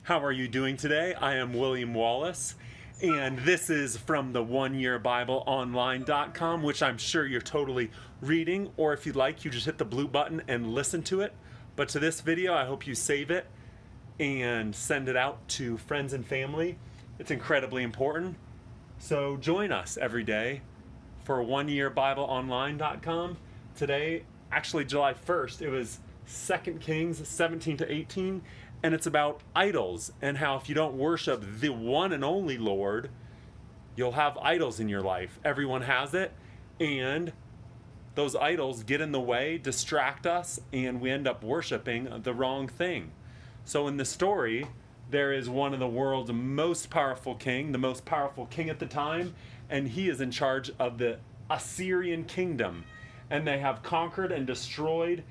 How are you doing today? I am William Wallace, and this is from the oneyearbibleonline.com, which I'm sure you're totally reading, or if you'd like, you just hit the blue button and listen to it. But to this video, I hope you save it and send it out to friends and family. It's incredibly important. So join us every day for oneyearbibleonline.com. Today, actually July 1st, it was 2 Kings 17 to 18, and it's about idols and how if you don't worship the one and only Lord, you'll have idols in your life. Everyone has it, and those idols get in the way, distract us, and we end up worshiping the wrong thing. So in the story, there is one of the world's most powerful king, the most powerful king at the time, and he is in charge of the Assyrian kingdom. And they have conquered and destroyed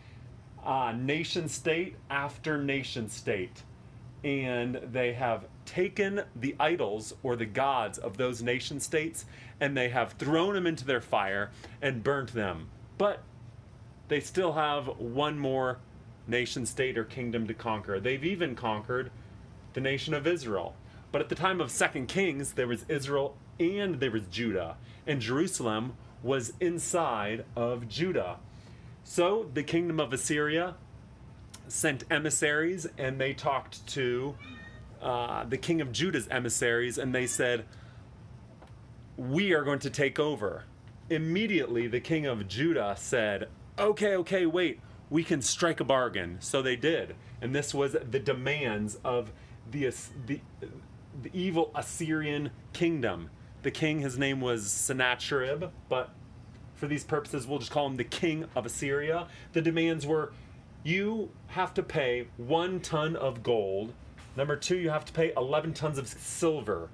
nation state after nation state. And they have taken the idols or the gods of those nation states and they have thrown them into their fire and burnt them. But they still have one more nation state or kingdom to conquer. They've even conquered the nation of Israel. But at the time of 2 Kings, there was Israel and there was Judah. And Jerusalem was inside of Judah. So the kingdom of Assyria sent emissaries and they talked to the king of Judah's emissaries and they said, "We are going to take over." Immediately the king of Judah said, okay, wait, we can strike a bargain. So they did. And this was the demands of the evil Assyrian kingdom. The king, his name was Sennacherib, but for these purposes, we'll just call him the king of Assyria. The demands were, you have to pay 1 ton of gold. Number 2, you have to pay 11 tons of silver.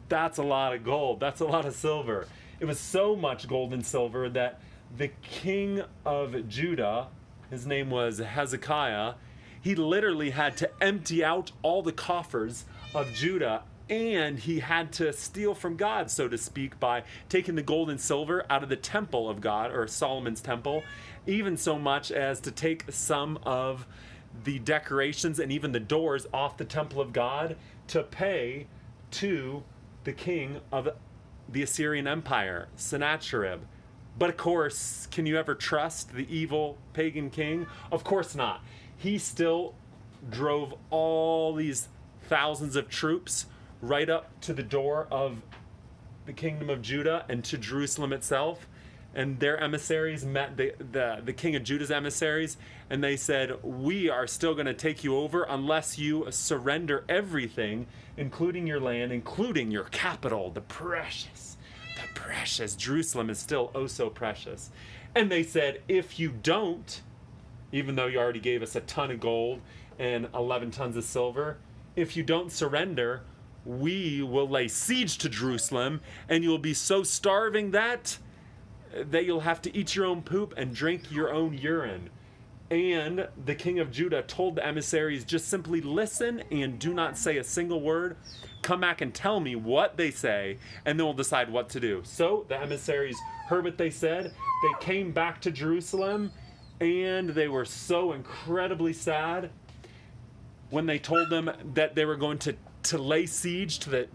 That's a lot of gold. That's a lot of silver. It was so much gold and silver that the king of Judah, his name was Hezekiah, he literally had to empty out all the coffers of Judah, and he had to steal from God, so to speak, by taking the gold and silver out of the temple of God, or Solomon's temple, even so much as to take some of the decorations and even the doors off the temple of God to pay to the king of the Assyrian Empire, Sennacherib. But of course, can you ever trust the evil pagan king? Of course not. He still drove all these thousands of troops right up to the door of the kingdom of Judah and to Jerusalem itself. And their emissaries met the king of Judah's emissaries, and they said, "We are still going to take you over unless you surrender everything, including your land, including your capital, the precious. Jerusalem is still oh so precious." And they said, "If you don't, even though you already gave us a ton of gold and 11 tons of silver, if you don't surrender, we will lay siege to Jerusalem, and you'll be so starving that you'll have to eat your own poop and drink your own urine." And the king of Judah told the emissaries, just simply listen and do not say a single word. Come back and tell me what they say, and then we'll decide what to do. So the emissaries heard what they said. They came back to Jerusalem, and they were so incredibly sad when they told them that they were going to lay siege to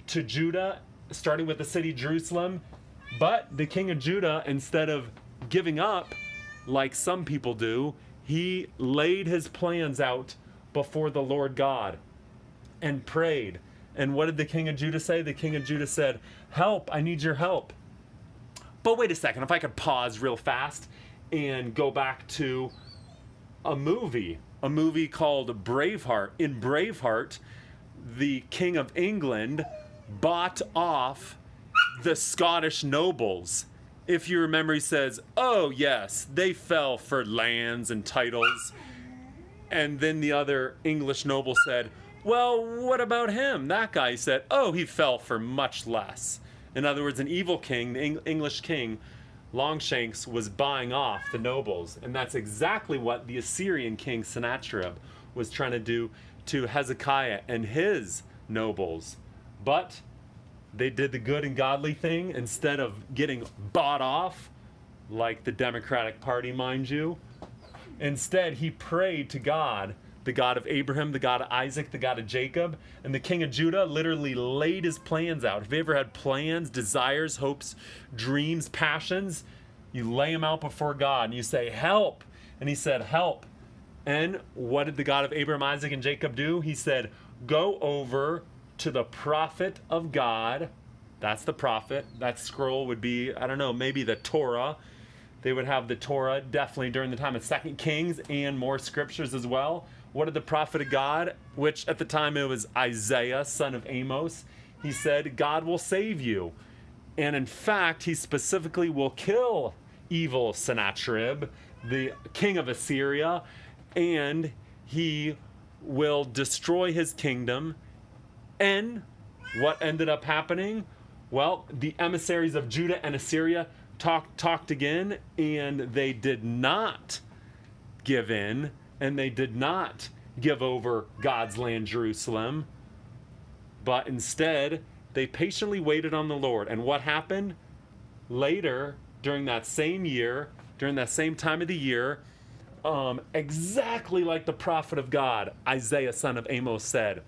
Judah, starting with the city Jerusalem. But the king of Judah, instead of giving up like some people do, he laid his plans out before the Lord God and prayed. And what did the king of Judah say? The king of Judah said, "Help, I need your help." But wait a second, if I could pause real fast and go back to a movie called Braveheart. In Braveheart, the King of England bought off the Scottish nobles. If you remember, he says, "Oh yes, they fell for lands and titles." And then the other English noble said, "Well, what about him? That guy," said, "Oh, he fell for much less." In other words, an evil king, the English king, Longshanks, was buying off the nobles. And that's exactly what the Assyrian king Sennacherib was trying to do to Hezekiah and his nobles. But they did the good and godly thing. Instead of getting bought off, like the Democratic Party, mind you, instead he prayed to God the God of Abraham, the God of Isaac, the God of Jacob. And the king of Judah literally laid his plans out. If you ever had plans, desires, hopes, dreams, passions, you lay them out before God and you say, help. And he said, help. And what did the God of Abraham, Isaac, and Jacob do? He said, go over to the prophet of God. That's the prophet. That scroll would be, I don't know, maybe the Torah. They would have the Torah definitely during the time of 2 Kings and more scriptures as well. What did the prophet of God, which at the time it was Isaiah, son of Amos, he said, God will save you. And in fact, he specifically will kill evil Sennacherib, the king of Assyria, and he will destroy his kingdom. And what ended up happening? Well, the emissaries of Judah and Assyria talked again, and they did not give in, and they did not give over God's land, Jerusalem, but instead they patiently waited on the Lord. And what happened? Later, during that same year, during that same time of the year, exactly like the prophet of God, Isaiah, son of Amos, said,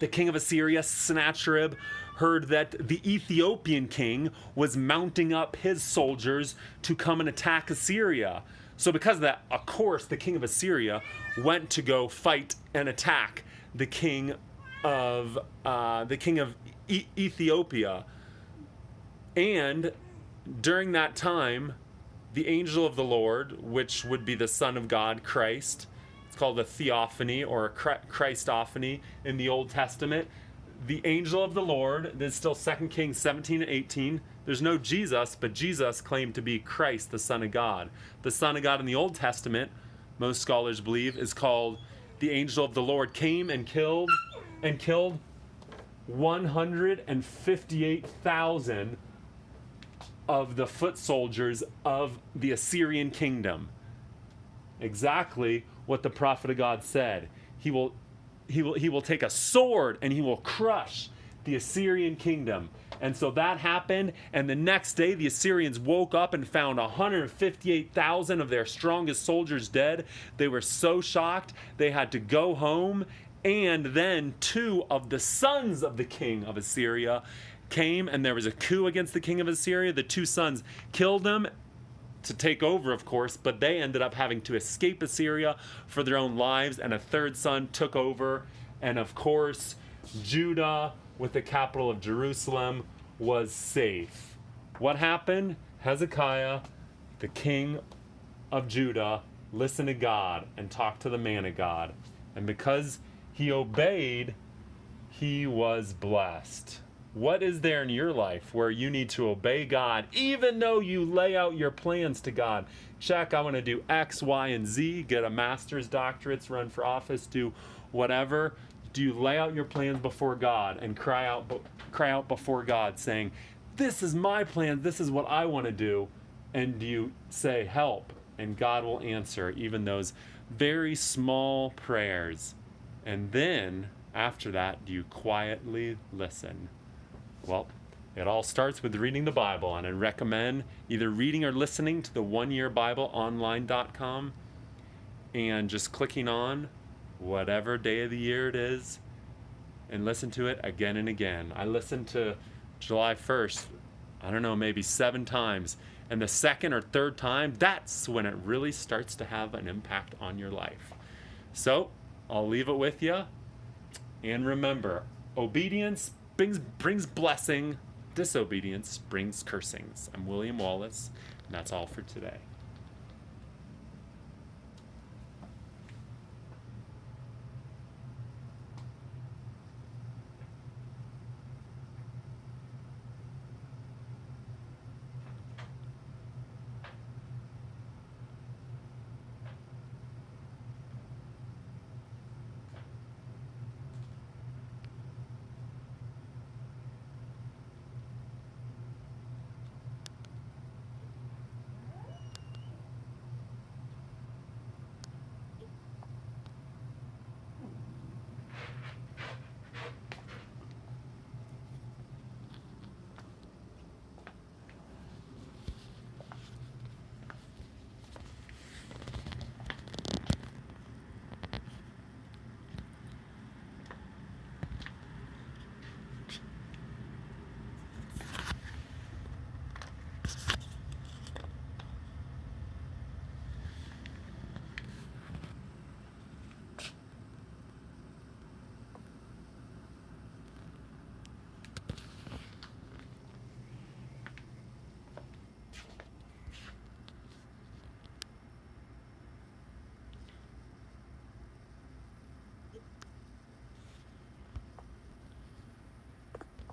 the king of Assyria, Sennacherib, heard that the Ethiopian king was mounting up his soldiers to come and attack Assyria. So because of that, of course, the king of Assyria went to go fight and attack the king of Ethiopia. And during that time, the angel of the Lord, which would be the Son of God, Christ, it's called a theophany or a Christophany in the Old Testament. The angel of the Lord, this is still 2 Kings 17 and 18. There's no Jesus, but Jesus claimed to be Christ, the Son of God. The Son of God in the Old Testament, most scholars believe, is called the angel of the Lord, came and killed 158,000 of the foot soldiers of the Assyrian kingdom. Exactly what the prophet of God said. He will take a sword and he will crush the Assyrian kingdom. And so that happened, and the next day the Assyrians woke up and found 158,000 of their strongest soldiers dead. They were so shocked they had to go home, and then 2 of the sons of the king of Assyria came, and there was a coup against the king of Assyria. The 2 sons killed him to take over, of course, but they ended up having to escape Assyria for their own lives, and a 3rd son took over, and of course Judah, with the capital of Jerusalem, was safe. What happened? Hezekiah, the king of Judah, listened to God and talked to the man of God, and because he obeyed, he was blessed. What is there in your life where you need to obey God, even though you lay out your plans to God? Check, I want to do X, Y, and Z, get a master's, doctorates, run for office, do whatever. Do you lay out your plans before God and cry out before God saying, this is my plan, this is what I want to do? And do you say, help? And God will answer even those very small prayers. And then, after that, do you quietly listen? Well, it all starts with reading the Bible, and I recommend either reading or listening to the oneyearbibleonline.com and just clicking on whatever day of the year it is and listen to it again and again. I listened to July 1st, I don't know, maybe 7 times, and the 2nd or 3rd time, that's when it really starts to have an impact on your life. So, I'll leave it with you, and remember, obedience brings blessing, disobedience brings cursings. I'm William Wallace, and that's all for today.